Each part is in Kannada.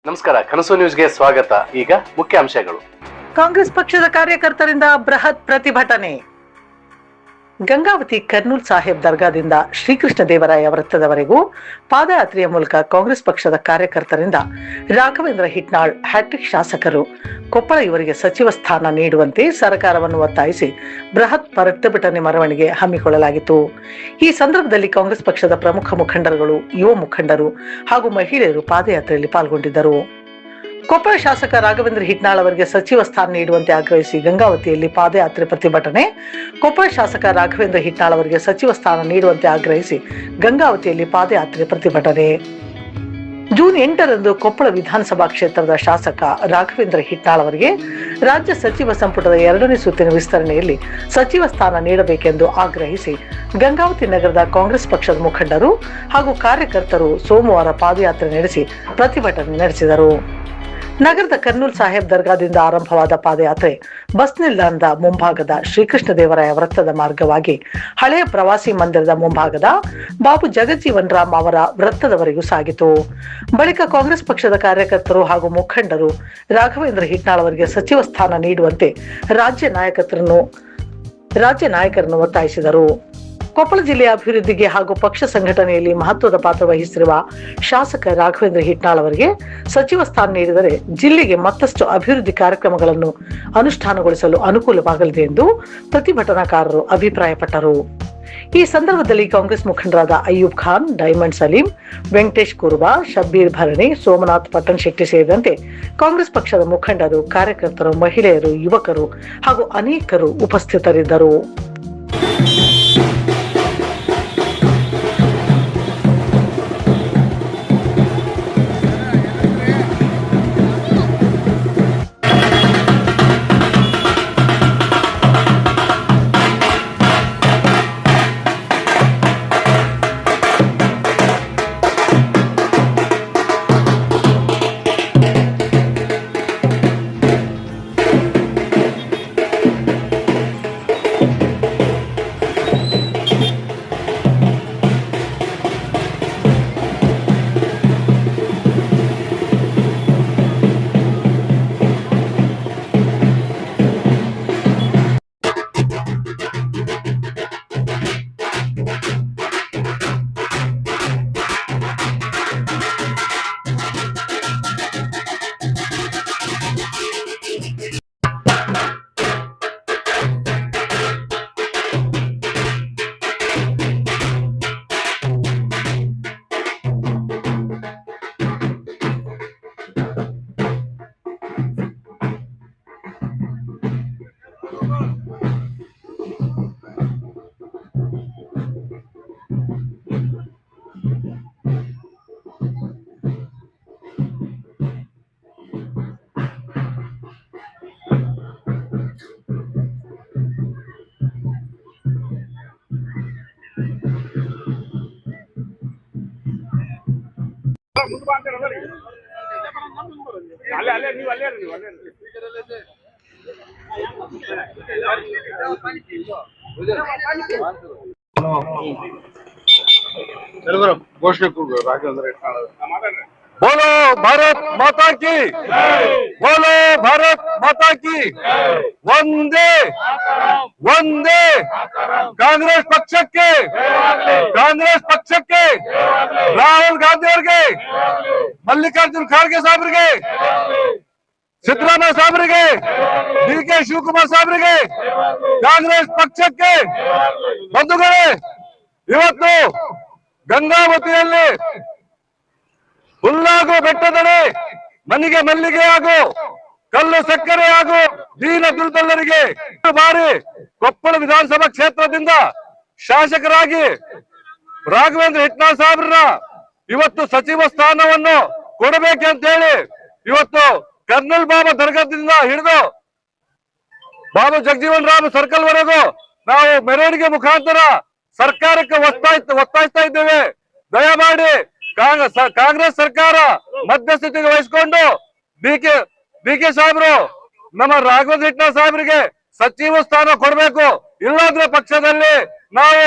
ನಮಸ್ಕಾರ, ಕನಸು ನ್ಯೂಸ್ಗೆ ಸ್ವಾಗತ. ಈಗ ಮುಖ್ಯಾಂಶಗಳು. ಕಾಂಗ್ರೆಸ್ ಪಕ್ಷದ ಕಾರ್ಯಕರ್ತರಿಂದ ಬೃಹತ್ ಪ್ರತಿಭಟನೆ. ಗಂಗಾವತಿ ಕರ್ನೂಲ್ ಸಾಹೇಬ್ ದರ್ಗಾದಿಂದ ಶ್ರೀಕೃಷ್ಣ ದೇವರಾಯ ವೃತ್ತದವರೆಗೂ ಪಾದಯಾತ್ರೆಯ ಮೂಲಕ ಕಾಂಗ್ರೆಸ್ ಪಕ್ಷದ ಕಾರ್ಯಕರ್ತರಿಂದ ರಾಘವೇಂದ್ರ ಹಿಟ್ನಾಳ್ ಹ್ಯಾಟ್ರಿಕ್ ಶಾಸಕರು ಕೊಪ್ಪಳ ಇವರಿಗೆ ಸಚಿವ ಸ್ಥಾನ ನೀಡುವಂತೆ ಸರ್ಕಾರವನ್ನು ಒತ್ತಾಯಿಸಿ ಬೃಹತ್ ಪ್ರತಿಭಟನೆ ಮೆರವಣಿಗೆ ಹಮ್ಮಿಕೊಳ್ಳಲಾಗಿತ್ತು. ಈ ಸಂದರ್ಭದಲ್ಲಿ ಕಾಂಗ್ರೆಸ್ ಪಕ್ಷದ ಪ್ರಮುಖ ಮುಖಂಡರುಗಳು, ಯುವ ಮುಖಂಡರು ಹಾಗೂ ಮಹಿಳೆಯರು ಪಾದಯಾತ್ರೆಯಲ್ಲಿ ಪಾಲ್ಗೊಂಡಿದ್ದರು. ಕೊಪ್ಪಳ ಶಾಸಕ ರಾಘವೇಂದ್ರ ಹಿಟ್ನಾಳ್ ಅವರಿಗೆ ಸಚಿವ ಸ್ಥಾನ ನೀಡುವಂತೆ ಆಗ್ರಹಿಸಿ ಗಂಗಾವತಿಯಲ್ಲಿ ಪಾದಯಾತ್ರೆ ಪ್ರತಿಭಟನೆ. ಕೊಪ್ಪಳ ಶಾಸಕ ರಾಘವೇಂದ್ರ ಹಿಟ್ನಾಳ್ ಅವರಿಗೆ ಸಚಿವ ಸ್ಥಾನ ನೀಡುವಂತೆ ಆಗ್ರಹಿಸಿ ಗಂಗಾವತಿಯಲ್ಲಿ ಪಾದಯಾತ್ರೆ ಪ್ರತಿಭಟನೆ. ಜೂನ್ 8ರಂದು ಕೊಪ್ಪಳ ವಿಧಾನಸಭಾ ಕ್ಷೇತ್ರದ ಶಾಸಕ ರಾಘವೇಂದ್ರ ಹಿಟ್ನಾಳ್ ಅವರಿಗೆ ರಾಜ್ಯ ಸಚಿವ ಸಂಪುಟದ 2ನೇ ಸುತ್ತಿನ ವಿಸ್ತರಣೆಯಲ್ಲಿ ಸಚಿವ ಸ್ಥಾನ ನೀಡಬೇಕೆಂದು ಆಗ್ರಹಿಸಿ ಗಂಗಾವತಿ ನಗರದ ಕಾಂಗ್ರೆಸ್ ಪಕ್ಷದ ಮುಖಂಡರು ಹಾಗೂ ಕಾರ್ಯಕರ್ತರು ಸೋಮವಾರ ಪಾದಯಾತ್ರೆ ನಡೆಸಿ ಪ್ರತಿಭಟನೆ ನಡೆಸಿದರು. ನಗರದ ಕರ್ನೂಲ್ ಸಾಹೇಬ್ ದರ್ಗಾದಿಂದ ಆರಂಭವಾದ ಪಾದಯಾತ್ರೆ ಬಸ್ ನಿಲ್ದಾಣದ ಮುಂಭಾಗದ ಶ್ರೀಕೃಷ್ಣ ದೇವರಾಯ ವೃತ್ತದ ಮಾರ್ಗವಾಗಿ ಹಳೆಯ ಪ್ರವಾಸಿ ಮಂದಿರದ ಮುಂಭಾಗದ ಬಾಬು ಜಗಜ್ಜೀವನ್ ರಾಮ್ ಅವರ ವೃತ್ತದವರೆಗೂ ಸಾಗಿತು. ಬಳಿಕ ಕಾಂಗ್ರೆಸ್ ಪಕ್ಷದ ಕಾರ್ಯಕರ್ತರು ಹಾಗೂ ಮುಖಂಡರು ರಾಘವೇಂದ್ರ ಹಿಟ್ನಾಳ್ ಅವರಿಗೆ ಸಚಿವ ಸ್ಥಾನ ನೀಡುವಂತೆ ರಾಜ್ಯ ನಾಯಕರನ್ನು ಒತ್ತಾಯಿಸಿದರು. ಕೊಪ್ಪಳ ಜಿಲ್ಲೆಯ ಅಭಿವೃದ್ಧಿಗೆ ಹಾಗೂ ಪಕ್ಷ ಸಂಘಟನೆಯಲ್ಲಿ ಮಹತ್ವದ ಪಾತ್ರ ವಹಿಸಿರುವ ಶಾಸಕ ರಾಘವೇಂದ್ರ ಹಿಟ್ನಾಳ್ ಅವರಿಗೆ ಸಚಿವ ಸ್ಥಾನ ನೀಡಿದರೆ ಜಿಲ್ಲೆಗೆ ಮತ್ತಷ್ಟು ಅಭಿವೃದ್ಧಿ ಕಾರ್ಯಕ್ರಮಗಳನ್ನು ಅನುಷ್ಠಾನಗೊಳಿಸಲು ಅನುಕೂಲವಾಗಲಿದೆ ಎಂದು ಪ್ರತಿಭಟನಾಕಾರರು ಅಭಿಪ್ರಾಯಪಟ್ಟರು. ಈ ಸಂದರ್ಭದಲ್ಲಿ ಕಾಂಗ್ರೆಸ್ ಮುಖಂಡರಾದ ಅಯ್ಯೂಬ್ ಖಾನ್, ಡೈಮಂಡ್ ಸಲೀಂ, ವೆಂಕಟೇಶ್ ಕುರ್ಬಾ, ಶಬ್ಬೀರ್ ಭರಣಿ, ಸೋಮನಾಥ್ ಪಟ್ಟಣ್ ಶೆಟ್ಟಿ ಸೇರಿದಂತೆ ಕಾಂಗ್ರೆಸ್ ಪಕ್ಷದ ಮುಖಂಡರು, ಕಾರ್ಯಕರ್ತರು, ಮಹಿಳೆಯರು, ಯುವಕರು ಹಾಗೂ ಅನೇಕರು ಉಪಸ್ಥಿತರಿದ್ದರು. घोषणे बोलो भारत माता की, बोलो भारत माता की, वंदे वंदे कांग्रेस पक्षಕ್ಕೆ ರಾಹುಲ್ ಗಾಂಧಿ ಅವರಿಗೆ, ಮಲ್ಲಿಕಾರ್ಜುನ್ ಖರ್ಗೆ ಸಾಹೇಬರಿಗೆ, ಸಿದ್ದರಾಮಯ್ಯ ಸಾಹೇಬರಿಗೆ, ಡಿ.ಕೆ. ಶಿವಕುಮಾರ್ ಸಾಹೇಬರಿಗೆ, ಕಾಂಗ್ರೆಸ್ ಪಕ್ಷಕ್ಕೆ ಬಂಧುಗಳೇ, ಇವತ್ತು ಗಂಗಾವತಿಯಲ್ಲಿ ಹುಲ್ಲಾಗು ಬೆಟ್ಟದಡೆ ಮನಿಗೆ ಮಲ್ಲಿಗೆ ಹಾಗೂ ಕಲ್ಲು ಸಕ್ಕರೆ ಹಾಗೂ ದೀನ ದುರ್ಬಲರಿಗೆ ಬಾರಿ ಕೊಪ್ಪಳ ವಿಧಾನಸಭಾ ಕ್ಷೇತ್ರದಿಂದ ಶಾಸಕರಾಗಿ ರಾಘವೇಂದ್ರ ಹಿಟ್ನಾಳ್ ಸಾಹೇಬ್ರನ್ನ ಇವತ್ತು ಸಚಿವ ಸ್ಥಾನವನ್ನು ಕೊಡಬೇಕಂತ ಹೇಳಿ ಇವತ್ತು ಕರ್ನೂಲ್ ಬಾಬಾ ದರ್ಗಾದಿಂದ ಹಿಡಿದು ಬಾಬು ಜಗಜೀವನ್ ರಾಮ್ ಸರ್ಕಲ್ ವರೆಗೂ ನಾವು ಮೆರವಣಿಗೆ ಮುಖಾಂತರ ಸರ್ಕಾರಕ್ಕೆ ಒತ್ತಾಯಿಸ್ತಾ ಇದ್ದೇವೆ. ದಯಮಾಡಿ ಕಾಂಗ್ರೆಸ್ ಸರ್ಕಾರ ಮಧ್ಯಸ್ಥಿತಿಗೆ ವಹಿಸಿಕೊಂಡು ಡಿ.ಕೆ. ಸಾಹೇಬ್ರು ನಮ್ಮ ರಾಘವೇಂದ್ರ ಹಿಟ್ನಾಳ್ ಸಾಹೇಬ್ರಿಗೆ ಸಚಿವ ಸ್ಥಾನ ಕೊಡಬೇಕು. ಇಲ್ಲಾಂದ್ರೆ ಪಕ್ಷದಲ್ಲಿ ನಾವು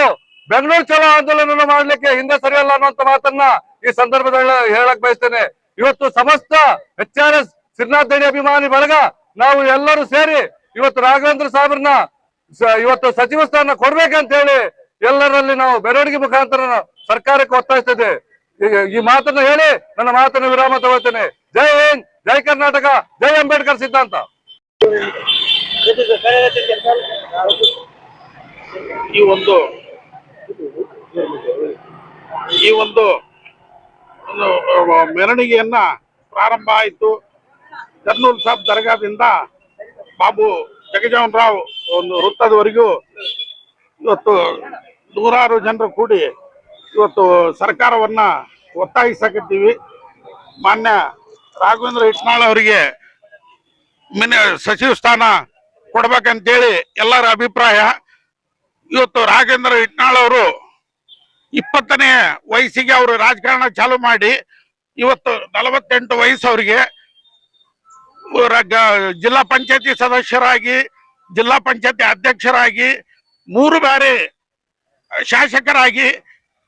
ಬೆಂಗಳೂರು ಚಲೋ ಆಂದೋಲನ ಮಾಡ್ಲಿಕ್ಕೆ ಹಿಂದೆ ಸರಿಯಲ್ಲ ಅನ್ನುವಂತ ಮಾತನ್ನ ಈ ಸಂದರ್ಭದಲ್ಲಿ ಹೇಳಕ್ ಬಯಸ್ತೇನೆ. ಇವತ್ತು ಸಮಸ್ತ HRS ಶ್ರೀನಾಥ್ ದಣಿ ಅಭಿಮಾನಿ ಬಳಗ ನಾವು ಎಲ್ಲರೂ ಸೇರಿ ಇವತ್ತು ರಾಘವೇಂದ್ರ ಸಾಹೇಬ್ರನ್ನ ಇವತ್ತು ಸಚಿವ ಸ್ಥಾನ ಕೊಡ್ಬೇಕಂತ ಹೇಳಿ ಎಲ್ಲರಲ್ಲಿ ನಾವು ಮೆರವಣಿಗೆ ಮುಖಾಂತರ ಸರ್ಕಾರಕ್ಕೆ ಒತ್ತಾಯಿಸ್ತೇವೆ. ಈ ಮಾತನ್ನು ಹೇಳಿ ನನ್ನ ಮಾತನ್ನು ವಿರಾಮ ತಗೋತೇನೆ. ಜೈ ಹಿಂದ್, ಜೈ ಕರ್ನಾಟಕ, ಜೈ ಅಂಬೇಡ್ಕರ್ ಸಿದ್ಧಾಂತ. ಈ ಒಂದು ಮೆರವಣಿಗೆಯನ್ನ ಪ್ರಾರಂಭ ಆಯಿತು. ಕರ್ನೂಲ್ ಸಾಬ್ ದರ್ಗಾದಿಂದ ಬಾಬು ಜಗಜೀವನ್ ರಾವ್ ಒಂದು ವೃತ್ತದವರೆಗೂ ಇವತ್ತು ನೂರಾರು ಜನರು ಕೂಡಿ ಇವತ್ತು ಸರ್ಕಾರವನ್ನ ಒತ್ತಾಯಿಸಕತ್ತೀವಿ. ಮಾನ್ಯ ರಾಘವೇಂದ್ರ ಹಿಟ್ನಾಳ್ ಅವರಿಗೆ ಸಚಿವ ಸ್ಥಾನ ಕೊಡ್ಬೇಕಂತೇಳಿ ಎಲ್ಲರ ಅಭಿಪ್ರಾಯ. ಇವತ್ತು ರಾಘವೇಂದ್ರ ಹಿಟ್ನಾಳ್ ಅವರು 20ನೇ ವಯಸ್ಸಿಗೆ ಅವರು ರಾಜಕಾರಣ ಚಾಲು ಮಾಡಿ ಇವತ್ತು 48 ವಯಸ್ಸು ಅವರಿಗೆ. ಜಿಲ್ಲಾ ಪಂಚಾಯತಿ ಸದಸ್ಯರಾಗಿ, ಜಿಲ್ಲಾ ಪಂಚಾಯತಿ ಅಧ್ಯಕ್ಷರಾಗಿ, 3 ಬಾರಿ ಶಾಸಕರಾಗಿ,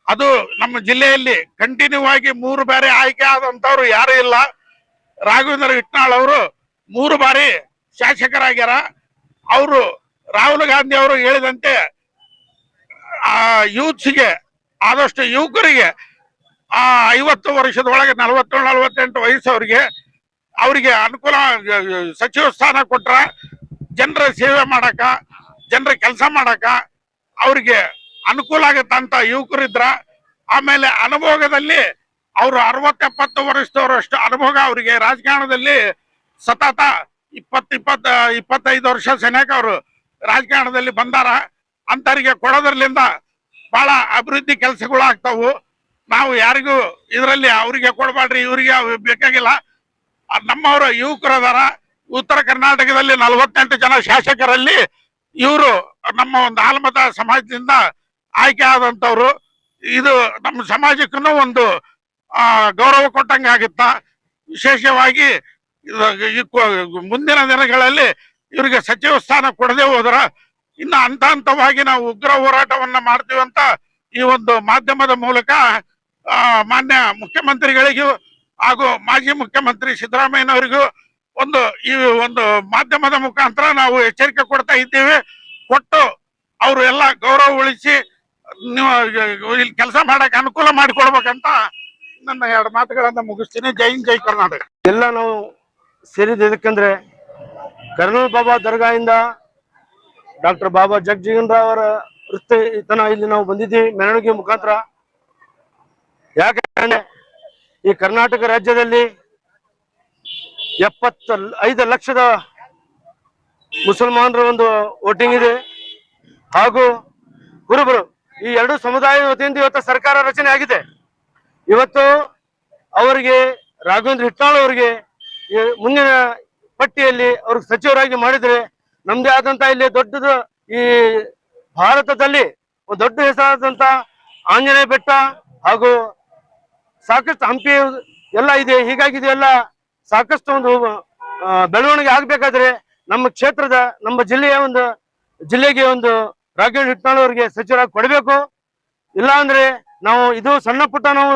ಅದು ನಮ್ಮ ಜಿಲ್ಲೆಯಲ್ಲಿ ಕಂಟಿನ್ಯೂ ಆಗಿ 3 ಬಾರಿ ಆಯ್ಕೆ ಆದಂತವ್ರು ಯಾರು ಇಲ್ಲ. ರಾಘವೇಂದ್ರ ಹಿಟ್ನಾಳ್ ಅವರು 3 ಬಾರಿ ಶಾಸಕರಾಗ್ಯಾರ. ಅವರು ರಾಹುಲ್ ಗಾಂಧಿ ಅವರು ಹೇಳಿದಂತೆ ಯೂತ್ಸ್ಗೆ, ಆದಷ್ಟು ಯುವಕರಿಗೆ 50 ವರ್ಷದೊಳಗೆ 47-48 ವಯಸ್ಸವರಿಗೆ ಅವರಿಗೆ ಅನುಕೂಲ ಸಚಿವ ಸ್ಥಾನ ಕೊಟ್ರ ಜನರ ಸೇವೆ ಮಾಡಕ, ಜನರ ಕೆಲಸ ಮಾಡಕ ಅವ್ರಿಗೆ ಅನುಕೂಲ ಆಗತ್ತಂತ ಯುವಕರಿದ್ರ. ಆಮೇಲೆ ಅನುಭೋಗದಲ್ಲಿ ಅವರು 60-70 ವರ್ಷದವರಷ್ಟು ಅನುಭೋಗ ಅವರಿಗೆ ರಾಜಕಾರಣದಲ್ಲಿ ಸತತ 20-25 ವರ್ಷ ಸನೇಕ ಅವರು ರಾಜಕಾರಣದಲ್ಲಿ ಬಂದಾರ. ಅಂತವರಿಗೆ ಕೊಡೋದ್ರಲ್ಲಿಂದ ಬಹಳ ಅಭಿವೃದ್ಧಿ ಕೆಲಸಗಳು ಆಗ್ತಾವು. ನಾವು ಯಾರಿಗೂ ಇದರಲ್ಲಿ ಅವರಿಗೆ ಕೊಡಬೇಡ್ರಿ, ಇವರಿಗೆ ಬೇಕಾಗಿಲ್ಲ. ನಮ್ಮವರ ಯುವಕರು ಅದಾರ. ಉತ್ತರ ಕರ್ನಾಟಕದಲ್ಲಿ 48 ಜನ ಶಾಸಕರಲ್ಲಿ ಇವರು ನಮ್ಮ ಒಂದು ಆಲ್ಮತ ಸಮಾಜದಿಂದ ಆಯ್ಕೆ ಆದಂತವ್ರು. ಇದು ನಮ್ಮ ಸಮಾಜಕ್ಕೂ ಒಂದು ಗೌರವ ಕೊಟ್ಟಂಗೆ ಆಗುತ್ತ. ವಿಶೇಷವಾಗಿ ಮುಂದಿನ ದಿನಗಳಲ್ಲಿ ಇವರಿಗೆ ಸಚಿವ ಸ್ಥಾನ ಕೊಡದೆ ಹೋದ್ರ ಇನ್ನು ಹಂತವಾಗಿ ನಾವು ಉಗ್ರ ಹೋರಾಟವನ್ನ ಮಾಡ್ತೀವಂತ ಈ ಒಂದು ಮಾಧ್ಯಮದ ಮೂಲಕ ಮಾನ್ಯ ಮುಖ್ಯಮಂತ್ರಿಗಳಿಗೂ ಹಾಗೂ ಮಾಜಿ ಮುಖ್ಯಮಂತ್ರಿ ಸಿದ್ದರಾಮಯ್ಯನವರಿಗೂ ಈ ಒಂದು ಮಾಧ್ಯಮದ ಮುಖಾಂತರ ನಾವು ಎಚ್ಚರಿಕೆ ಕೊಡ್ತಾ ಇದ್ದೇವೆ. ಕೊಟ್ಟು ಅವರು ಎಲ್ಲ ಗೌರವ ಉಳಿಸಿ ನೀವು ಇಲ್ಲಿ ಕೆಲಸ ಮಾಡಕ್ಕೆ ಅನುಕೂಲ ಮಾಡಿಕೊಡ್ಬೇಕಂತ ನನ್ನ 2 ಮಾತುಗಳನ್ನ ಮುಗಿಸ್ತೀನಿ. ಜೈ ಹಿಂದ್, ಜೈ ಕರ್ನಾಟಕ. ಎಲ್ಲ ನಾವು ಸೇರಿದ ಇದಕ್ಕಂದ್ರೆ ಕರ್ನೂಲ್ ಬಾಬಾ ದರ್ಗಾದಿಂದ ಡಾಕ್ಟರ್ ಬಾಬಾ ಜಗಜೀವನ್ ರಾವ್ ಅವರ ವೃತ್ತ ಇಲ್ಲಿ ನಾವು ಬಂದಿದ್ದೀವಿ ಮೆರವಣಿಗೆ ಮುಖಾಂತರ. ಯಾಕಂದ್ರೆ ಈ ಕರ್ನಾಟಕ ರಾಜ್ಯದಲ್ಲಿ 75 ಲಕ್ಷದ ಮುಸಲ್ಮಾನರ ಒಂದು ವೋಟಿಂಗ್ ಇದೆ. ಹಾಗೂ ಕುರುಬರು ಈ 2 ಸಮುದಾಯದ ವತಿಯಿಂದ ಇವತ್ತು ಸರ್ಕಾರ ರಚನೆ ಆಗಿದೆ. ಇವತ್ತು ಅವರಿಗೆ ರಾಘವೇಂದ್ರ ಹಿಟ್ನಾಳ್ ಅವರಿಗೆ ಮುಂದಿನ ಪಟ್ಟಿಯಲ್ಲಿ ಅವ್ರಿಗೆ ಸಚಿವರಾಗಿ ಮಾಡಿದ್ರೆ ನಮ್ದೇ ಆದಂತ ಇಲ್ಲಿ ದೊಡ್ಡದು ಈ ಭಾರತದಲ್ಲಿ ಒಂದು ದೊಡ್ಡ ಹೆಸರಾದಂತ ಆಂಜನೇಯ ಬೆಟ್ಟ ಹಾಗೂ ಸಾಕಷ್ಟು ಹಂಪಿ ಎಲ್ಲ ಇದೆ. ಹೀಗಾಗಿ ಇದೆಲ್ಲ ಸಾಕಷ್ಟು ಒಂದು ಬೆಳವಣಿಗೆ ಆಗ್ಬೇಕಾದ್ರೆ ನಮ್ಮ ಕ್ಷೇತ್ರದ, ನಮ್ಮ ಜಿಲ್ಲೆಗೆ ಒಂದು ರಾಘವೇಂದ್ರ ಹಿಟ್ನಾಳ್ ಅವರಿಗೆ ಸಚಿವರಾಗಿ ಕೊಡಬೇಕು. ಇಲ್ಲ ಅಂದ್ರೆ ನಾವು ಇದು ಸಣ್ಣ ಪುಟ್ಟ ನಾವು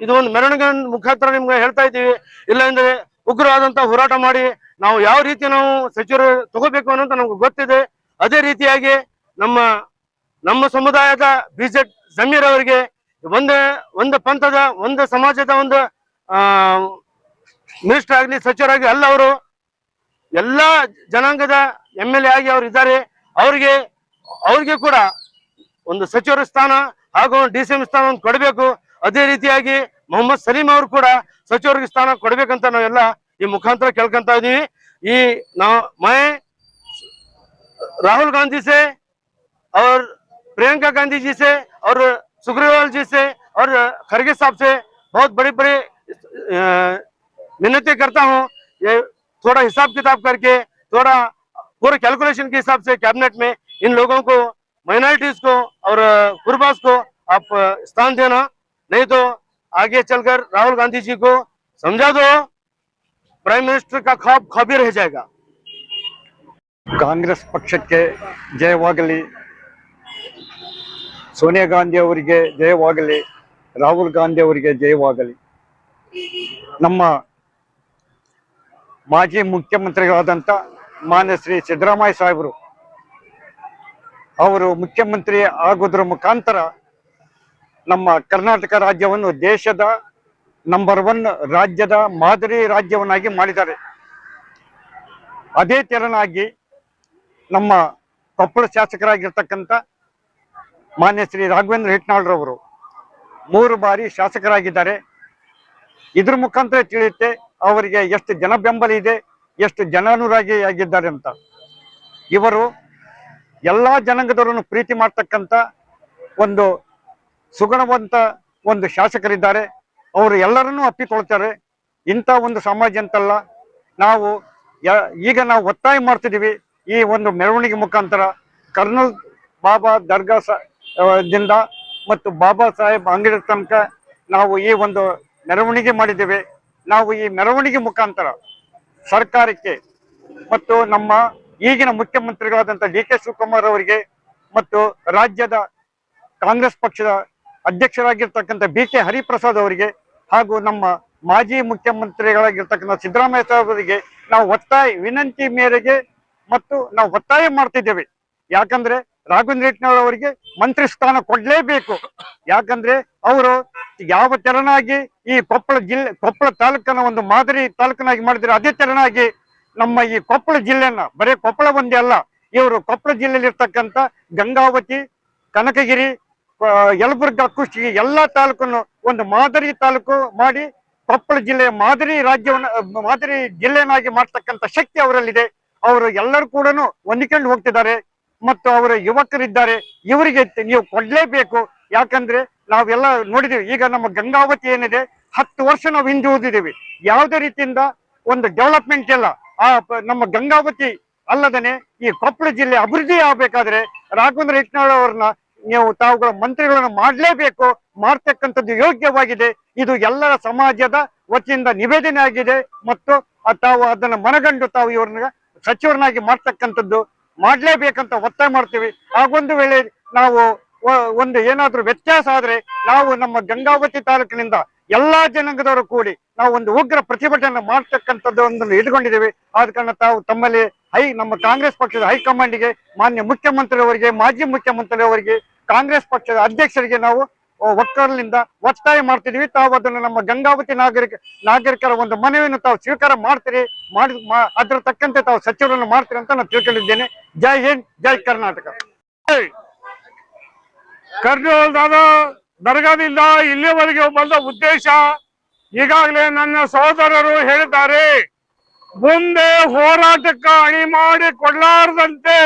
ಇದು ಒಂದು ಮೆರವಣಿಗೆ ಮುಖಾಂತರ ನಿಮ್ಗೆ ಹೇಳ್ತಾ ಇದ್ದೀವಿ. ಇಲ್ಲ ಅಂದ್ರೆ ಉಗ್ರವಾದಂತ ಹೋರಾಟ ಮಾಡಿ ನಾವು ಯಾವ ರೀತಿ ನಾವು ಸಚಿವರು ತಗೋಬೇಕು ಅನ್ನೋದು ನಮ್ಗೆ ಗೊತ್ತಿದೆ. ಅದೇ ರೀತಿಯಾಗಿ ನಮ್ಮ ಸಮುದಾಯದ ಬಿಜೆಟ್ ಜಮೀರ್ ಅವರಿಗೆ ಒಂದು ಪಂಥದ, ಒಂದು ಸಮಾಜದ ಒಂದು ಮಿನಿಸ್ಟರ್ ಆಗಲಿ, ಸಚಿವರಾಗಿ ಅಲ್ಲ, ಅವರು ಎಲ್ಲಾ ಜನಾಂಗದ MLA ಆಗಿ ಅವರು ಇದ್ದಾರೆ. ಅವ್ರಿಗೆ ಕೂಡ ಒಂದು ಸಚಿವರ ಸ್ಥಾನ ಹಾಗೂ DCM ಸ್ಥಾನ ಒಂದು ಕೊಡಬೇಕು. ಅದೇ ರೀತಿಯಾಗಿ ಮೊಹಮ್ಮದ್ ಸಲೀಂ ಅವರು ಕೂಡ ಸಚಿವರಿಗೆ ಸ್ಥಾನ ಕೊಡ್ಬೇಕಂತ ನಾವೆಲ್ಲ ಈ ಮುಖಾಂತರ ಕೇಳ್ಕೊಂತ ಇದೀವಿ. मैं राहुल गांधी से और प्रियंका गांधी जी से और सुग्रीवाल जी से और खड़गे साहब से बहुत बड़ी विनती करता हूं, ये थोड़ा हिसाब किताब करके, थोड़ा पूरे कैलकुलेशन के हिसाब से कैबिनेट में इन लोगों को, माइनॉरिटीज को और कुर्बास को आप स्थान देना, नहीं तो आगे चलकर राहुल गांधी जी को समझा दो, प्राइम मिनिस्टर का ख्वाब ख्वाबी रह जाएगा. ಕಾಂಗ್ರೆಸ್ ಪಕ್ಷಕ್ಕೆ ಜಯವಾಗಲಿ, ಸೋನಿಯಾ ಗಾಂಧಿ ಅವರಿಗೆ ಜಯವಾಗಲಿ, ರಾಹುಲ್ ಗಾಂಧಿ ಅವರಿಗೆ ಜಯವಾಗಲಿ. ನಮ್ಮ ಮಾಜಿ ಮುಖ್ಯಮಂತ್ರಿಗಳಾದಂಥ ಮಾನ್ಯ ಶ್ರೀ ಸಿದ್ದರಾಮಯ್ಯ ಸಾಹೇಬರು ಅವರು ಮುಖ್ಯಮಂತ್ರಿ ಆಗೋದ್ರ ಮುಖಾಂತರ ನಮ್ಮ ಕರ್ನಾಟಕ ರಾಜ್ಯವನ್ನು ದೇಶದ ನಂಬರ್ 1 ರಾಜ್ಯದ ಮಾದರಿ ರಾಜ್ಯವನ್ನಾಗಿ ಮಾಡಿದ್ದಾರೆ. ಅದೇ ತೆರನಾಗಿ ನಮ್ಮ ಕೊಪ್ಪಳ ಶಾಸಕರಾಗಿರ್ತಕ್ಕಂಥ ಮಾನ್ಯ ಶ್ರೀ ರಾಘವೇಂದ್ರ ಹಿಟ್ನಾಳ್ರವರು 3 ಬಾರಿ ಶಾಸಕರಾಗಿದ್ದಾರೆ. ಇದ್ರ ಮುಖಾಂತರ ತಿಳಿಯುತ್ತೆ ಅವರಿಗೆ ಎಷ್ಟು ಜನ ಬೆಂಬಲ ಇದೆ, ಎಷ್ಟು ಜನಾನುರಾಗಿಯಾಗಿದ್ದಾರೆ ಅಂತ. ಇವರು ಎಲ್ಲಾ ಜನಾಂಗದವರನ್ನು ಪ್ರೀತಿ ಮಾಡ್ತಕ್ಕಂಥ ಒಂದು ಸುಗುಣವಂತ ಒಂದು ಶಾಸಕರಿದ್ದಾರೆ. ಅವರು ಎಲ್ಲರನ್ನೂ ಅಪ್ಪಿಕೊಳ್ತಾರೆ. ಇಂಥ ಒಂದು ಸಮಾಜ ಅಂತಲ್ಲ. ನಾವು ಈಗ ನಾವು ಒತ್ತಾಯ ಮಾಡ್ತಿದ್ದೀವಿ ಈ ಒಂದು ಮೆರವಣಿಗೆ ಮುಖಾಂತರ ಕರ್ನೂಲ್ ಬಾಬಾ ದರ್ಗಾ ದಿಂದ ಮತ್ತು ಬಾಬಾ ಸಾಹೇಬ್ ಅಂಗಡಿ ತನಕ ನಾವು ಈ ಒಂದು ಮೆರವಣಿಗೆ ಮಾಡಿದ್ದೇವೆ. ನಾವು ಈ ಮೆರವಣಿಗೆ ಮುಖಾಂತರ ಸರ್ಕಾರಕ್ಕೆ ಮತ್ತು ನಮ್ಮ ಈಗಿನ ಮುಖ್ಯಮಂತ್ರಿಗಳಾದಂಥ ಡಿ.ಕೆ. ಶಿವಕುಮಾರ್ ಅವರಿಗೆ ಮತ್ತು ರಾಜ್ಯದ ಕಾಂಗ್ರೆಸ್ ಪಕ್ಷದ ಅಧ್ಯಕ್ಷರಾಗಿರ್ತಕ್ಕಂಥ ಬಿ.ಕೆ. ಹರಿಪ್ರಸಾದ್ ಅವರಿಗೆ ಹಾಗೂ ನಮ್ಮ ಮಾಜಿ ಮುಖ್ಯಮಂತ್ರಿಗಳಾಗಿರ್ತಕ್ಕಂಥ ಸಿದ್ದರಾಮಯ್ಯ ಸಾಹೇಬರಿಗೆ ನಾವು ವಿನಂತಿ ಮೇರೆಗೆ ಮತ್ತು ನಾವು ಒತ್ತಾಯ ಮಾಡ್ತಿದ್ದೇವೆ. ಯಾಕಂದ್ರೆ ರಾಘವೇಂದ್ರ ಹಿಟ್ನಾಳ್ ಅವರಿಗೆ ಮಂತ್ರಿ ಸ್ಥಾನ ಕೊಡ್ಲೇಬೇಕು. ಯಾಕಂದ್ರೆ ಅವರು ಯಾವ ತೆರನಾಗಿ ಈ ಕೊಪ್ಪಳ ತಾಲೂಕನ್ನ ಒಂದು ಮಾದರಿ ತಾಲೂಕನಾಗಿ ಮಾಡಿದ್ರೆ, ಅದೇ ತೆರನಾಗಿ ನಮ್ಮ ಈ ಕೊಪ್ಪಳ ಜಿಲ್ಲೆಯನ್ನ, ಬರೀ ಕೊಪ್ಪಳ ಒಂದೇ ಅಲ್ಲ, ಇವರು ಕೊಪ್ಪಳ ಜಿಲ್ಲೆಯಲ್ಲಿ ಇರ್ತಕ್ಕಂಥ ಗಂಗಾವತಿ, ಕನಕಗಿರಿ, ಯಲಬುರ್ಗಾ, ಕುಷ್ಟಗಿ ಎಲ್ಲಾ ತಾಲೂಕನ್ನು ಒಂದು ಮಾದರಿ ತಾಲೂಕು ಮಾಡಿ ಕೊಪ್ಪಳ ಜಿಲ್ಲೆಯ ಮಾದರಿ ಜಿಲ್ಲೆಯನ್ನಾಗಿ ಮಾಡ್ತಕ್ಕಂಥ ಶಕ್ತಿ ಅವರಲ್ಲಿದೆ. ಅವರು ಎಲ್ಲರೂ ಕೂಡ ಹೊಂದಿಕೊಂಡು ಹೋಗ್ತಿದ್ದಾರೆ ಮತ್ತು ಅವರ ಯುವಕರಿದ್ದಾರೆ. ಇವರಿಗೆ ನೀವು ಕೊಡ್ಲೇಬೇಕು. ಯಾಕಂದ್ರೆ ನಾವೆಲ್ಲ ನೋಡಿದೀವಿ. ಈಗ ನಮ್ಮ ಗಂಗಾವತಿ ಏನಿದೆ 10 ವರ್ಷ ನಾವು ಹಿಂದೆ ಓದಿದ್ದೀವಿ. ಯಾವುದೇ ರೀತಿಯಿಂದ ಒಂದು ಡೆವಲಪ್ಮೆಂಟ್ ಇಲ್ಲ. ನಮ್ಮ ಗಂಗಾವತಿ ಅಲ್ಲದನೆ ಈ ಕೊಪ್ಪಳ ಜಿಲ್ಲೆ ಅಭಿವೃದ್ಧಿ ಆಗ್ಬೇಕಾದ್ರೆ ರಾಘವೇಂದ್ರ ಹಿಟ್ನಾಳ್ ಅವ್ರನ್ನ ತಾವುಗಳ ಮಂತ್ರಿಗಳನ್ನ ಮಾಡ್ಲೇಬೇಕು. ಮಾಡ್ತಕ್ಕಂಥದ್ದು ಯೋಗ್ಯವಾಗಿದೆ. ಇದು ಎಲ್ಲರ ಸಮಾಜದ ವತಿಯಿಂದ ನಿವೇದನೆ ಆಗಿದೆ ಮತ್ತು ತಾವು ಅದನ್ನ ಮನಗಂಡು ತಾವು ಇವ್ರನ್ನ ಸಚಿವರನ್ನಾಗಿ ಮಾಡ್ತಕ್ಕಂಥದ್ದು ಮಾಡ್ಲೇಬೇಕಂತ ಒತ್ತಾಯ ಮಾಡ್ತೀವಿ. ಆಗೊಂದು ವೇಳೆ ನಾವು ಒಂದು ಏನಾದ್ರೂ ವ್ಯತ್ಯಾಸ ಆದ್ರೆ ನಾವು ನಮ್ಮ ಗಂಗಾವತಿ ತಾಲೂಕಿನಿಂದ ಎಲ್ಲಾ ಜನಾಂಗದವರು ಕೂಡಿ ನಾವು ಒಂದು ಉಗ್ರ ಪ್ರತಿಭಟನೆ ಮಾಡ್ತಕ್ಕಂಥದ್ದು ಒಂದನ್ನು ಇಟ್ಕೊಂಡಿದ್ದೇವೆ. ಆದ ಕಾರಣ ತಾವು ತಮ್ಮಲ್ಲಿ ನಮ್ಮ ಕಾಂಗ್ರೆಸ್ ಪಕ್ಷದ ಹೈಕಮಾಂಡ್ಗೆ, ಮಾನ್ಯ ಮುಖ್ಯಮಂತ್ರಿ ಅವರಿಗೆ, ಮಾಜಿ ಮುಖ್ಯಮಂತ್ರಿ ಅವರಿಗೆ, ಕಾಂಗ್ರೆಸ್ ಪಕ್ಷದ ಅಧ್ಯಕ್ಷರಿಗೆ ನಾವು ಒಕ್ಕಲಿನಿಂದ ಒತ್ತಾಯ ಮಾಡ್ತಿದ್ವಿ. ತಾವು ಅದನ್ನು ನಮ್ಮ ಗಂಗಾವತಿ ನಾಗರಿಕರ ಒಂದು ಮನವಿಯನ್ನು ತಾವು ಸ್ವೀಕಾರ ಮಾಡ್ತೀರಿ, ಅದ್ರ ತಕ್ಕಂತೆ ತಾವು ಸಚಿವರನ್ನು ಮಾಡ್ತೀರಿ ಅಂತ ನಾನು ತಿಳ್ಕೊಂಡಿದ್ದೇನೆ. ಜೈ ಹಿಂದ್, ಜೈ ಕರ್ನಾಟಕ. ಕರ್ನೂಲ್ ದರ್ಗಾದಿಂದ ಇಲ್ಲಿವರೆಗೆ ಬಂದ ಉದ್ದೇಶ ಈಗಾಗಲೇ ನನ್ನ ಸಹೋದರರು ಹೇಳಿದ್ದಾರೆ. ಮುಂದೆ ಹೋರಾಟಕ್ಕೆ ಅಣಿ ಮಾಡಿ ಕೊಡಲಾರದಂತೆ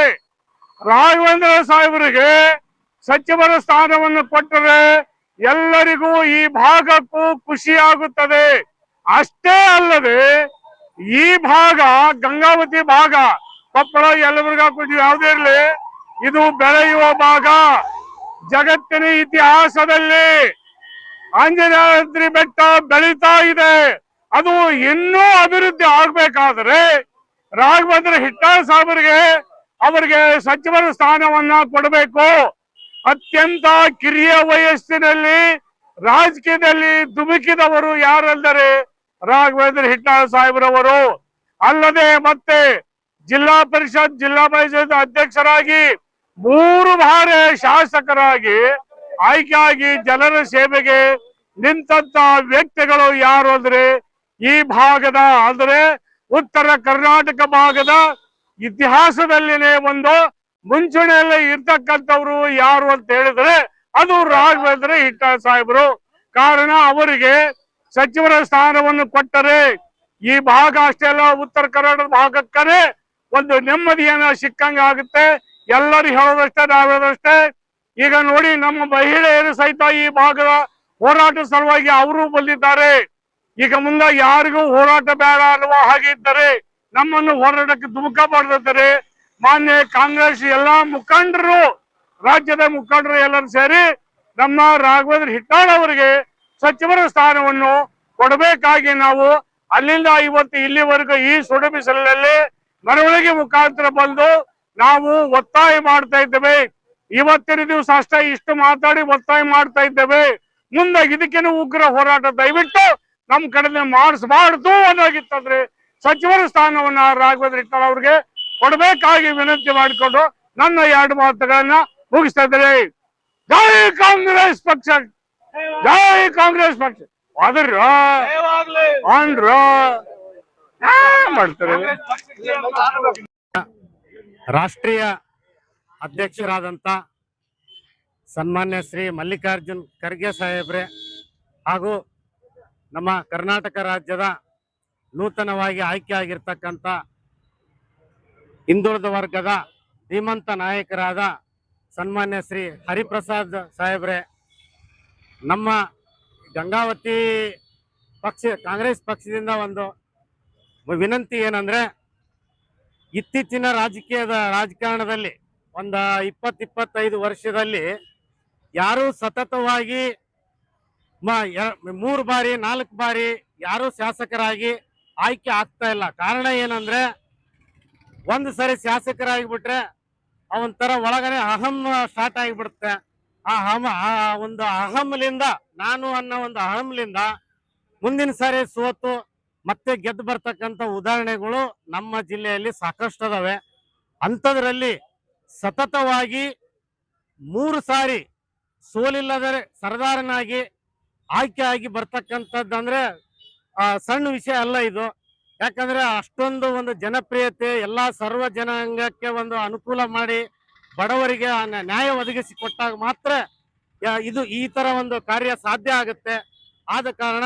ರಾಘವೇಂದ್ರ ಸಾಹೇಬರಿಗೆ ಸಚಿವರ ಸ್ಥಾನವನ್ನು ಕೊಟ್ಟರೆ ಎಲ್ಲರಿಗೂ ಈ ಭಾಗಕ್ಕೂ ಖುಷಿಯಾಗುತ್ತದೆ. ಅಷ್ಟೇ ಅಲ್ಲದೆ ಈ ಭಾಗ, ಗಂಗಾವತಿ ಭಾಗ, ಕೊಪ್ಪಳ, ಯಲಬುರ್ಗಾ, ಕುಷ್ಟಗಿ ಯಾವುದೇ ಇರಲಿ, ಇದು ಬೆಳೆಯುವ ಭಾಗ. ಜಗತ್ತಿನ ಇತಿಹಾಸದಲ್ಲಿ ಆಂಜನೇಯ ಬೆಟ್ಟ ಬೆಳೀತಾ ಇದೆ. ಅದು ಇನ್ನೂ ಅಭಿವೃದ್ಧಿ ಆಗ್ಬೇಕಾದ್ರೆ ರಾಘವೇಂದ್ರ ಹಿಟ್ನಾಳ್ ಸಾಹೇಬರಿಗೆ ಅವರಿಗೆ ಸಚಿವರ ಸ್ಥಾನವನ್ನ ಕೊಡಬೇಕು. ಅತ್ಯಂತ ಕಿರಿಯ ವಯಸ್ಸಿನಲ್ಲಿ ರಾಜಕೀಯದಲ್ಲಿ ಧುಮುಕಿದವರು ಯಾರೆಂದರೆ ರಾಘವೇಂದ್ರ ಹಿಟ್ನಾಳ್ ಸಾಹೇಬ್ರವರು. ಅಲ್ಲದೆ ಮತ್ತೆ ಜಿಲ್ಲಾ ಪರಿಷತ್ ಅಧ್ಯಕ್ಷರಾಗಿ 3 ಬಾರಿ ಶಾಸಕರಾಗಿ ಆಯ್ಕೆಯಾಗಿ ಜನರ ಸೇವೆಗೆ ನಿಂತ ವ್ಯಕ್ತಿಗಳು ಯಾರು ಅಂದ್ರೆ ಈ ಭಾಗದ, ಅಂದ್ರೆ ಉತ್ತರ ಕರ್ನಾಟಕ ಭಾಗದ ಇತಿಹಾಸದಲ್ಲಿನೇ ಒಂದು ಮುಂಚೂಣಿಯಲ್ಲಿ ಇರ್ತಕ್ಕಂಥವ್ರು ಯಾರು ಅಂತ ಹೇಳಿದ್ರೆ ಅದು ರಾಘವೇಂದ್ರ ಹಿಟ್ನಾಳ್ ಸಾಹೇಬರು. ಕಾರಣ ಅವರಿಗೆ ಸಚಿವರ ಸ್ಥಾನವನ್ನು ಕೊಟ್ಟರೆ ಈ ಭಾಗ ಅಷ್ಟೇ ಅಲ್ಲ, ಉತ್ತರ ಕರ್ನಾಟಕದ ಭಾಗಕ್ಕೇ ಒಂದು ನೆಮ್ಮದಿಯನ್ನ ಸಿಕ್ಕಂಗ ಆಗುತ್ತೆ. ಎಲ್ಲರೂ ಹೇಳೋದಷ್ಟೇ, ನಾವು ಹೇಳೋದಷ್ಟೇ. ಈಗ ನೋಡಿ, ನಮ್ಮ ಮಹಿಳೆಯರು ಸಹಿತ ಈ ಭಾಗದ ಹೋರಾಟ ಸಲುವಾಗಿ ಅವರು ಬಂದಿದ್ದಾರೆ. ಈಗ ಮುಂದೆ ಯಾರಿಗೂ ಹೋರಾಟ ಬೇಡ ಅನ್ನುವ ಹಾಗೆ ಇದ್ದರೆ ನಮ್ಮನ್ನು ಹೋರಾಟಕ್ಕೆ ಧುಮುಕ ಮಾಡಿದ್ದಾರೆ. ಮಾನ್ಯ ಕಾಂಗ್ರೆಸ್ ಎಲ್ಲಾ ಮುಖಂಡರು, ರಾಜ್ಯದ ಮುಖಂಡರು ಎಲ್ಲರೂ ಸೇರಿ ನಮ್ಮ ರಾಘವೇಂದ್ರ ಹಿಟ್ನಾಳ್ ಅವರಿಗೆ ಸಚಿವರ ಸ್ಥಾನವನ್ನು ಕೊಡಬೇಕಾಗಿ ನಾವು ಅಲ್ಲಿಂದ ಇವತ್ತು ಇಲ್ಲಿವರೆಗೂ ಈ ಸುಡು ಬಿಸಿಲಿನಲ್ಲಿ ಮೆರವಣಿಗೆ ಮುಖಾಂತರ ಬಂದು ನಾವು ಒತ್ತಾಯ ಮಾಡ್ತಾ ಇದ್ದೇವೆ. ಇವತ್ತಿನ ದಿವಸ ಅಷ್ಟೇ ಇಷ್ಟು ಮಾತಾಡಿ ಒತ್ತಾಯ ಮಾಡ್ತಾ ಇದ್ದೇವೆ. ಮುಂದೆ ಇದಕ್ಕೇನು ಉಗ್ರ ಹೋರಾಟ ದಯವಿಟ್ಟು ನಮ್ಮ ಕಡೆ ಮಾಡಿಸಬಾರ್ದು ಅನ್ನೋಗಿತ್ತಂದ್ರೆ ಸಚಿವರ ಸ್ಥಾನವನ್ನ ರಾಘವೇಂದ್ರ ಹಿಟ್ನಾಳ್ ಅವ್ರಿಗೆ ಕೊಡಬೇಕಾಗಿ ವಿನಂತಿ ಮಾಡಿಕೊಂಡು ನನ್ನ 2 ಮಾತುಗಳನ್ನ ಮುಗಿಸ್ತಾ ಇದ್ದಾರೆ. ಜೈ ಕಾಂಗ್ರೆಸ್ ಪಕ್ಷ, ಜೈ ಕಾಂಗ್ರೆಸ್ ಪಕ್ಷ. ಆದ್ರ ಮಾಡ್ತಾರೆ. ರಾಷ್ಟ್ರೀಯ ಅಧ್ಯಕ್ಷರಾದಂಥ ಸನ್ಮಾನ್ಯ ಶ್ರೀ ಮಲ್ಲಿಕಾರ್ಜುನ್ ಖರ್ಗೆ ಸಾಹೇಬ್ರೆ ಹಾಗೂ ನಮ್ಮ ಕರ್ನಾಟಕ ರಾಜ್ಯದ ನೂತನವಾಗಿ ಆಯ್ಕೆ ಆಗಿರ್ತಕ್ಕಂಥ ಹಿಂದುಳಿದ ವರ್ಗದ ಧೀಮಂತ ನಾಯಕರಾದ ಸನ್ಮಾನ್ಯ ಶ್ರೀ ಹರಿಪ್ರಸಾದ್ ಸಾಹೇಬ್ರೆ, ನಮ್ಮ ಗಂಗಾವತಿ ಕಾಂಗ್ರೆಸ್ ಪಕ್ಷದಿಂದ ಒಂದು ವಿನಂತಿ ಏನಂದ್ರೆ, ಇತ್ತೀಚಿನ ರಾಜಕಾರಣದಲ್ಲಿ ಒಂದು 20-25 ವರ್ಷದಲ್ಲಿ ಯಾರೂ ಸತತವಾಗಿ 3 ಬಾರಿ 4 ಬಾರಿ ಯಾರೂ ಶಾಸಕರಾಗಿ ಆಯ್ಕೆ ಆಗ್ತಾ ಇಲ್ಲ. ಕಾರಣ ಏನಂದ್ರೆ, ಒಂದು ಸರಿ ಶಾಸಕರಾಗಿಬಿಟ್ರೆ ಅವೊಂಥರ ಒಳಗಡೆ ಅಹಂ ಸ್ಟಾರ್ಟ್ ಆಗಿಬಿಡುತ್ತೆ. ಆ ಒಂದು ಅಹಂಲಿಂದ, ನಾನು ಅನ್ನೋ ಒಂದು ಅಹಂಲಿಂದ ಮುಂದಿನ ಸಾರಿ ಸೋತು ಮತ್ತೆ ಗೆದ್ದು ಬರ್ತಕ್ಕಂಥ ಉದಾಹರಣೆಗಳು ನಮ್ಮ ಜಿಲ್ಲೆಯಲ್ಲಿ ಸಾಕಷ್ಟು ಅದಾವೆ. ಅಂಥದ್ರಲ್ಲಿ ಸತತವಾಗಿ 3 ಸಾರಿ ಸೋಲಿಲ್ಲದರೆ ಸರದಾರನಾಗಿ ಆಯ್ಕೆ ಆಗಿ ಬರ್ತಕ್ಕಂಥದ್ದಂದ್ರೆ ಸಣ್ಣ ವಿಷಯ ಅಲ್ಲ ಇದು. ಯಾಕಂದ್ರೆ ಅಷ್ಟೊಂದು ಒಂದು ಜನಪ್ರಿಯತೆ, ಎಲ್ಲ ಸರ್ವ ಜನಾಂಗಕ್ಕೆ ಒಂದು ಅನುಕೂಲ ಮಾಡಿ ಬಡವರಿಗೆ ನ್ಯಾಯ ಒದಗಿಸಿ ಕೊಟ್ಟಾಗ ಮಾತ್ರ ಇದು ಈ ತರ ಒಂದು ಕಾರ್ಯ ಸಾಧ್ಯ ಆಗುತ್ತೆ. ಆದ ಕಾರಣ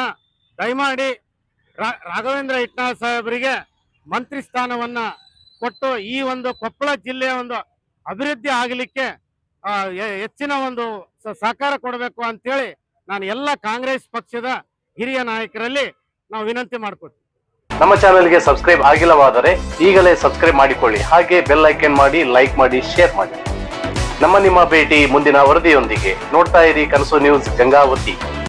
ದಯಮಾಡಿ ರಾಘವೇಂದ್ರ ಹಿಟ್ನಾಳ್ ಸಾಹೇಬರಿಗೆ ಮಂತ್ರಿ ಸ್ಥಾನವನ್ನ ಕೊಟ್ಟು ಈ ಒಂದು ಕೊಪ್ಪಳ ಜಿಲ್ಲೆಯ ಒಂದು ಅಭಿವೃದ್ಧಿ ಆಗಲಿಕ್ಕೆ ಹೆಚ್ಚಿನ ಒಂದು ಸಹಕಾರ ಕೊಡಬೇಕು ಅಂತೇಳಿ ನಾನು ಎಲ್ಲ ಕಾಂಗ್ರೆಸ್ ಪಕ್ಷದ ಹಿರಿಯ ನಾಯಕರಲ್ಲಿ ನಾವು ವಿನಂತಿ ಮಾಡ್ಕೊತೀವಿ. ನಮ್ಮ ಚಾನೆಲ್ಗೆ ಸಬ್ಸ್ಕ್ರೈಬ್ ಆಗಿಲ್ಲವಾದರೆ ಈಗಲೇ ಸಬ್ಸ್ಕ್ರೈಬ್ ಮಾಡಿಕೊಳ್ಳಿ. ಹಾಗೆ ಬೆಲ್ ಐಕನ್ ಮಾಡಿ, ಲೈಕ್ ಮಾಡಿ, ಶೇರ್ ಮಾಡಿ. ನಿಮ್ಮ ಭೇಟಿ ಮುಂದಿನ ವರದಿಯೊಂದಿಗೆ. ನೋಡ್ತಾ ಇರಿ ಕನಸು ನ್ಯೂಸ್ ಗಂಗಾವತಿ.